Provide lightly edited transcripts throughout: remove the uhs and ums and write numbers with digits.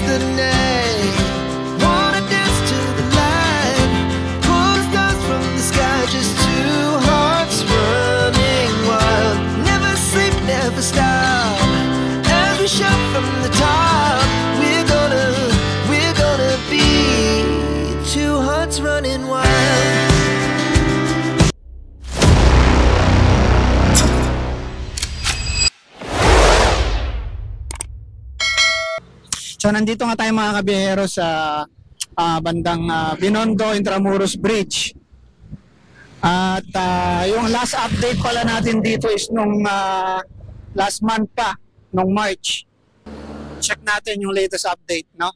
yesterday. Wanna dance to the light, pull stars from the sky, just two hearts running wild. Never sleep, never stop, as we shout from the top. We're gonna be two hearts running wild. So nandito nga tayo mga kabiyahero sa bandang Binondo Intramuros Bridge. At yung last update pala natin dito is nung last month pa, nung March. Check natin yung latest update, no?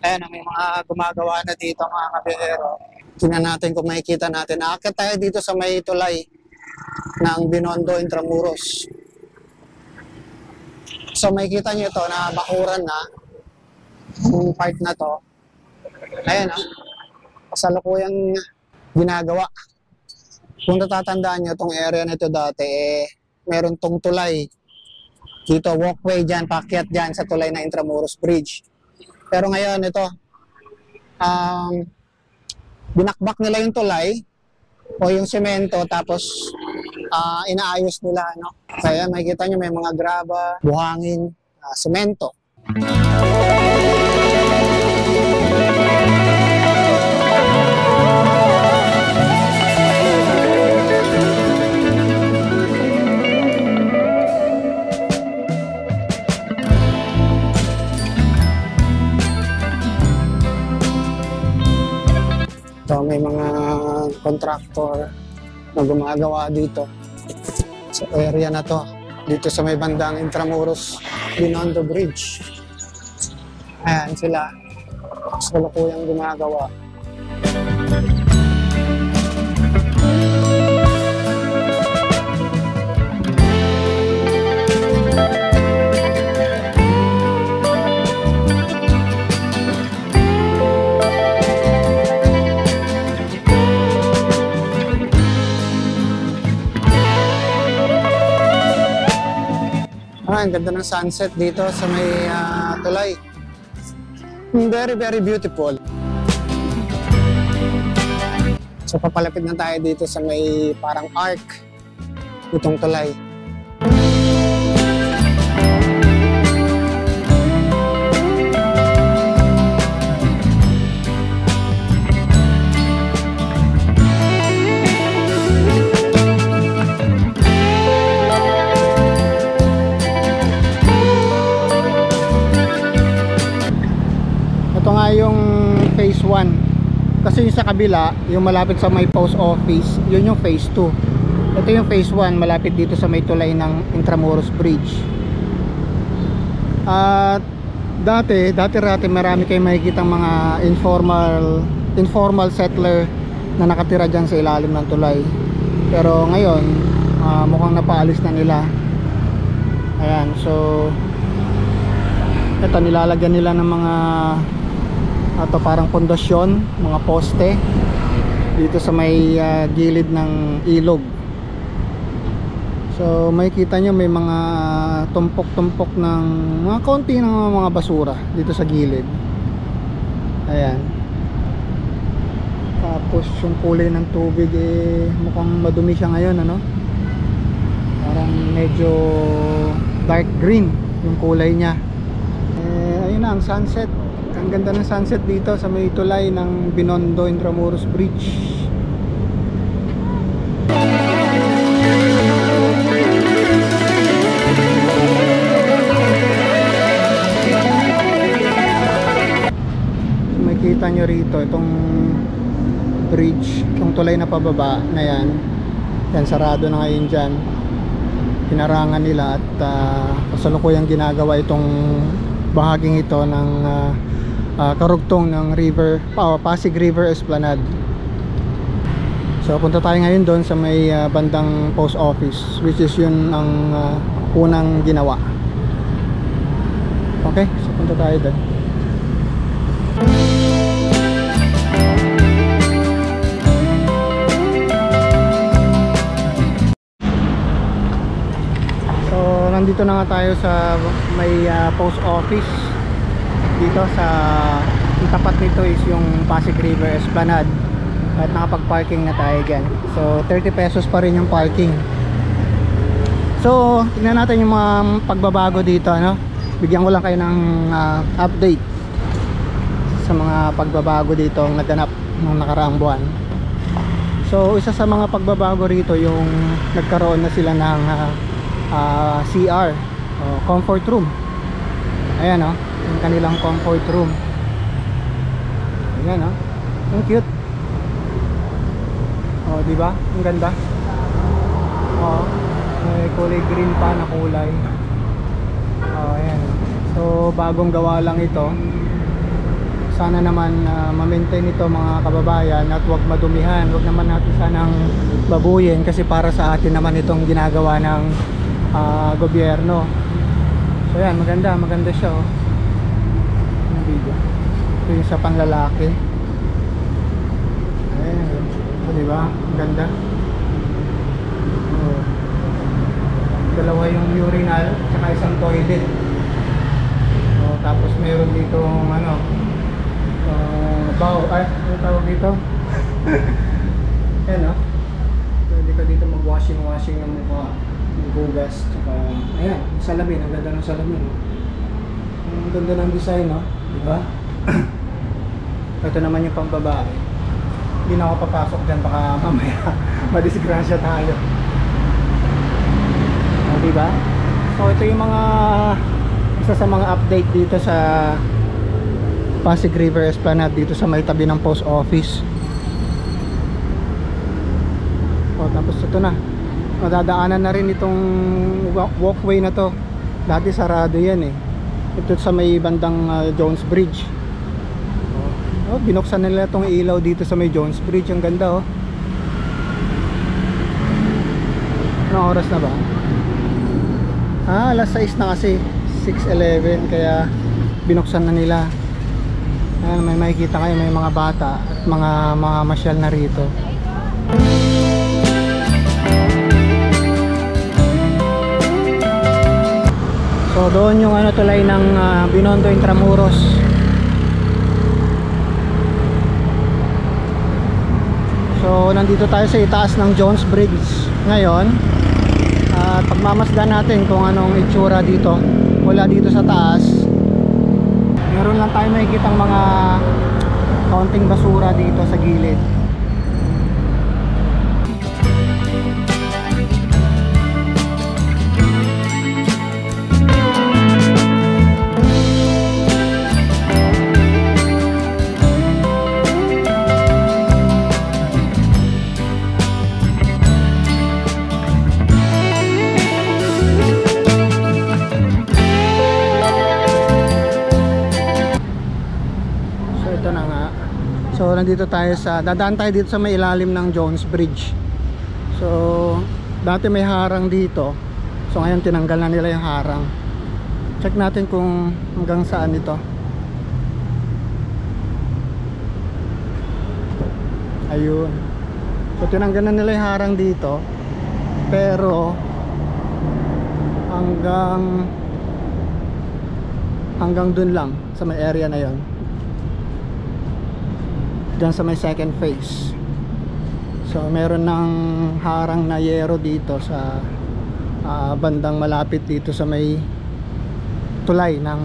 Ayan, may mga gumagawa na dito mga kabiyahero. Tingnan natin kung makikita natin. Aakyat tayo dito sa may tulay ng Binondo Intramuros. So makikita nyo ito na bakuran na yung part na to. Ayan, kasalukuyang ginagawa. Kung natatandaan nyo, itong area na ito dati, meron tong tulay dito, walkway dyan, paakyat dyan sa tulay na Intramuros Bridge. Pero ngayon ito, binakbak nila yung tulay o yung semento, tapos inaayos nila, no? Kaya makikita nyo may mga graba, buhangin, semento. So may mga contractor na gumagawa dito sa area na to, dito sa may bandang Intramuros Binondo Bridge. Ayan sila, kasalukuyang gumagawa. Ang ganda ng sunset dito sa may tulay. Very, very beautiful. So papalapit na tayo dito sa may parang arc itong tulay. Ito nga yung phase 1 kasi yung sa kabila, yung malapit sa may post office, yun yung phase 2. Ito yung phase 1, malapit dito sa may tulay ng Intramuros Bridge. At dati marami kayong makikitang mga informal settler na nakatira dyan sa ilalim ng tulay. Pero ngayon mukhang napaalis na nila. Ayan, so ito nilalagyan nila ng mga parang pundasyon, mga poste dito sa may gilid ng ilog. So makikita nyo may mga tumpok-tumpok ng mga konti ng mga basura dito sa gilid. Ayan. Tapos yung kulay ng tubig mukhang madumi siya ngayon, ano? Parang medyo dark green yung kulay niya. Ayun na ang sunset. Ang ganda ng sunset dito sa may tulay ng Binondo Intramuros Bridge. So, makikita nyo rito itong bridge, itong tulay na pababa na yan. Yan, sarado na ngayon dyan. Pinarangan nila at kasalukuyang ginagawa itong bahaging ito ng karugtong ng Pasig River Esplanade. So punta tayo ngayon doon sa may bandang post office, which is yun ang unang ginawa. Okay, so punta tayo doon. So nandito na nga tayo sa may post office. dito sa yung tapat nito is yung Pasig River Esplanade at nakapag-parking na tayo dyan. So 30 pesos pa rin yung parking. So tingnan natin yung mga pagbabago dito, ano? Bigyan ko lang kayo ng update sa mga pagbabago dito ang naganap nung nakaraang buwan. So isa sa mga pagbabago rito yung nagkaroon na sila ng CR, comfort room. Ayan, oh, yung kanilang comfort room. Ayan, oh, ang cute. Oh, di ba? Ang ganda. Oh, may kulay green pa na kulay. Oh, ayan. So bagong gawa lang ito. Sana naman ma-maintain ito mga kababayan at huwag madumihan. Huwag naman natin sanang babuyin kasi para sa atin naman itong ginagawa ng gobyerno. So yan, maganda siya, oh. Yung video. Ito yung sa panlalaki. Ayan, oh, diba? Ang ganda. Oh. Dalawa yung urinal at isang toilet. Oh, tapos meron dito ano, ano tawag dito? Ayan, oh. Pwede ka dito mag-washing ng mukha, maghugas, tsaka ayan, yung salamin, ang ganda ng salamin, oh. Ang ganda ng design, no? Diba? Ito naman yung pambabae. Hindi na ako papasok dyan, baka mamaya madisgrasya tayo. Diba? So ito yung mga isa sa mga update dito sa Pasig River Esplanade, dito sa may tabi ng post office. O tapos ito na, madadaanan na rin itong walkway na to. Dati sarado yan eh. Ito sa may bandang Jones Bridge. Oh, binuksan nila itong ilaw dito sa may Jones Bridge. Ang ganda, oh. Anong oras na ba? Alas 6 na kasi, 6:11, kaya binuksan na nila. Ayan, may makikita kayo, may mga bata at mga masyal na rito. So doon yung ano, tulay ng Binondo Intramuros. So nandito tayo sa itaas ng Jones Bridge ngayon. At pagmamasdan natin kung anong itsura dito mula dito sa taas. Meron lang tayo makikitang mga kaunting basura dito sa gilid. So nandito tayo sa, dadaan tayo dito sa may ilalim ng Jones Bridge. So dati may harang dito. So ngayon tinanggal na nila yung harang. Check natin kung hanggang saan ito. Ayun. So tinanggal na nila yung harang dito. Pero hanggang dun lang sa may area na yon. Diyan sa may second phase. So meron ng harang na yero dito sa bandang malapit dito sa may tulay ng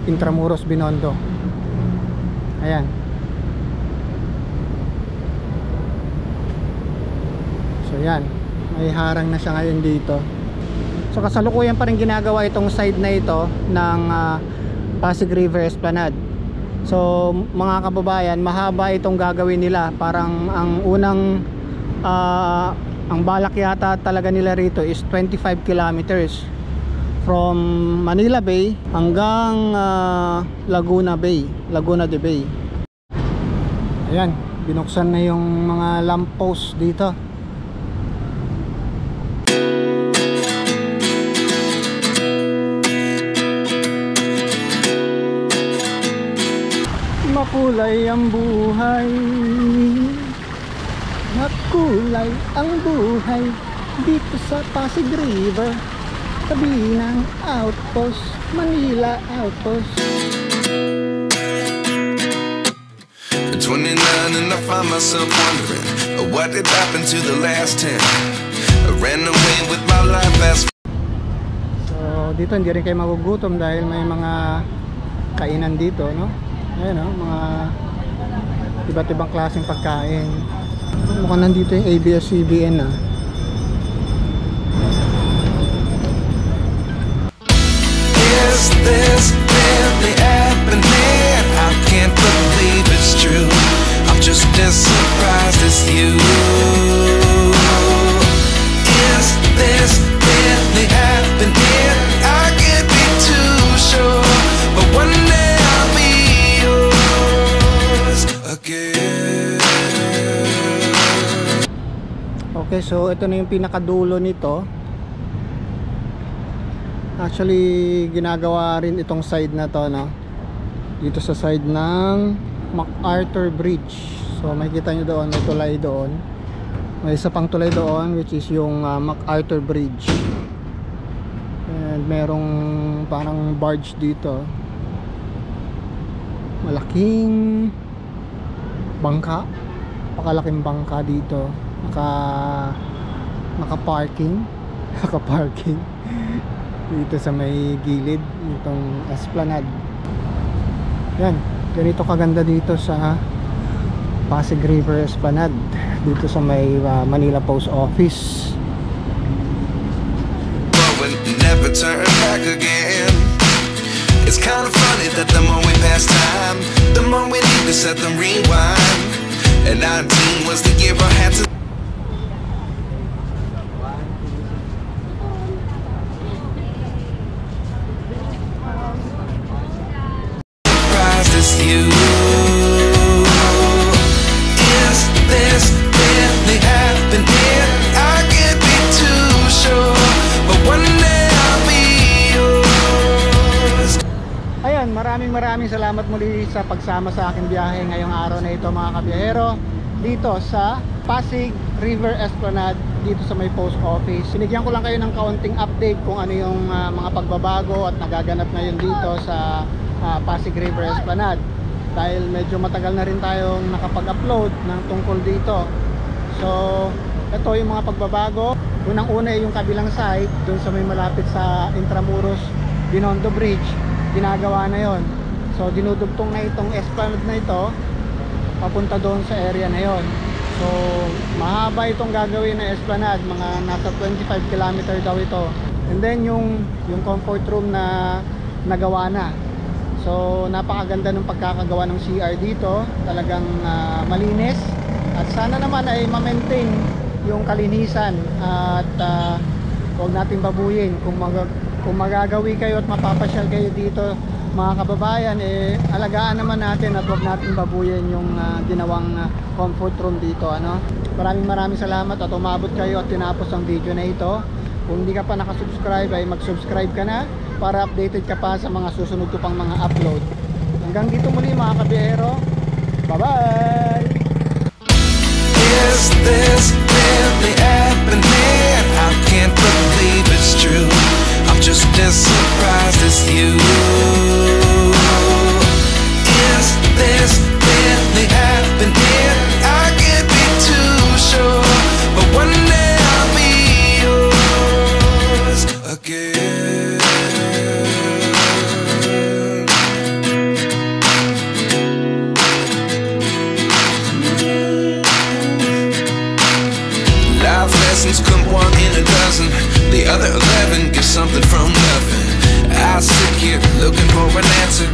Intramuros Binondo. Ayan. So yan, may harang na siya ngayon dito. So kasalukuyan pa rin ginagawa itong side na ito ng Pasig River Esplanade. So mga kababayan, mahaba itong gagawin nila. Parang ang unang ang balak yata talaga nila rito is 25 kilometers from Manila Bay hanggang Laguna de Bay. Ayan, binuksan na yung mga lamppost dito. Makulay ang buhay, makulay ang buhay dito sa Pasig River, tabi ng outpost, Manila Outpost. At 29 and I find myself wondering what did happen to the last 10. I ran away with my life fast. So dito hindi rin kayo magugutom dahil may mga kainan dito, no? Ayan, no? Mga iba't ibang klaseng pagkain. Mukhang nandito yung ABS-CBN, ah. Is this really happening? I can't believe it's true. I'm just as surprised as you. Is this really happening? I can't be too sure, but one day I'll be yours again. Okay, so ito na yung pinakadulo nito. Actually, ginagawa rin itong side na to, no? Dito sa side ng MacArthur Bridge. So makikita nyo doon, may tulay doon. May isa pang tulay doon, which is yung MacArthur Bridge. And merong parang barge dito. Malaking bangka. Pakalaking bangka dito. Naka-parking. Naka-parking dito sa may gilid itong Esplanade. Yan, ganito kaganda dito sa Pasig River Esplanade, dito sa may Manila Post Office. Never turn back again. It's kind of funny that the more we pass time, the more we need to set them rewind. And 19 was the year I had to. You. Is this really happening? I can't be too sure, but one day I'll be yours. Ayan, maraming salamat muli sa pagsama sa aking biyahe ngayong araw na ito, mga kabiyahero, dito sa Pasig River Esplanade, dito sa may post office. Sinigyan ko lang kayo ng kaunting update kung ano yung mga pagbabago at nagaganap ngayon dito sa Pasig River Esplanade, dahil medyo matagal na rin tayong nakapag-upload ng tungkol dito. So ito yung mga pagbabago. Unang-una yung kabilang side dun sa may malapit sa Intramuros Binondo Bridge, ginagawa na yon. So dinudugtong na itong Esplanade na ito papunta doon sa area na yon. So mahaba itong gagawin na Esplanade, mga nasa 25 km daw ito. And then yung comfort room na nagawa na. So napakaganda ng pagkakagawa ng CR dito, talagang malinis, at sana naman ay ma-maintain yung kalinisan at huwag natin babuyin. Kung magagawi kayo at mapapasyal kayo dito, mga kababayan, alagaan naman natin at huwag natin babuyin yung ginawang comfort room dito, ano? Maraming salamat at umabot kayo at tinapos ang video na ito. Kung hindi ka pa nakasubscribe ay mag-subscribe ka na para updated ka pa sa mga susunod ko pang mga upload. Hanggang dito muli, mga kabiyahero. Bye-bye! Is this really happening? I can't believe it's true. I'm just as surprised as you. Is this really happening? I can't be too sure, but one day I'll be yours again. Come one in a dozen, the other 11 get something from nothing. I sit here looking for an answer,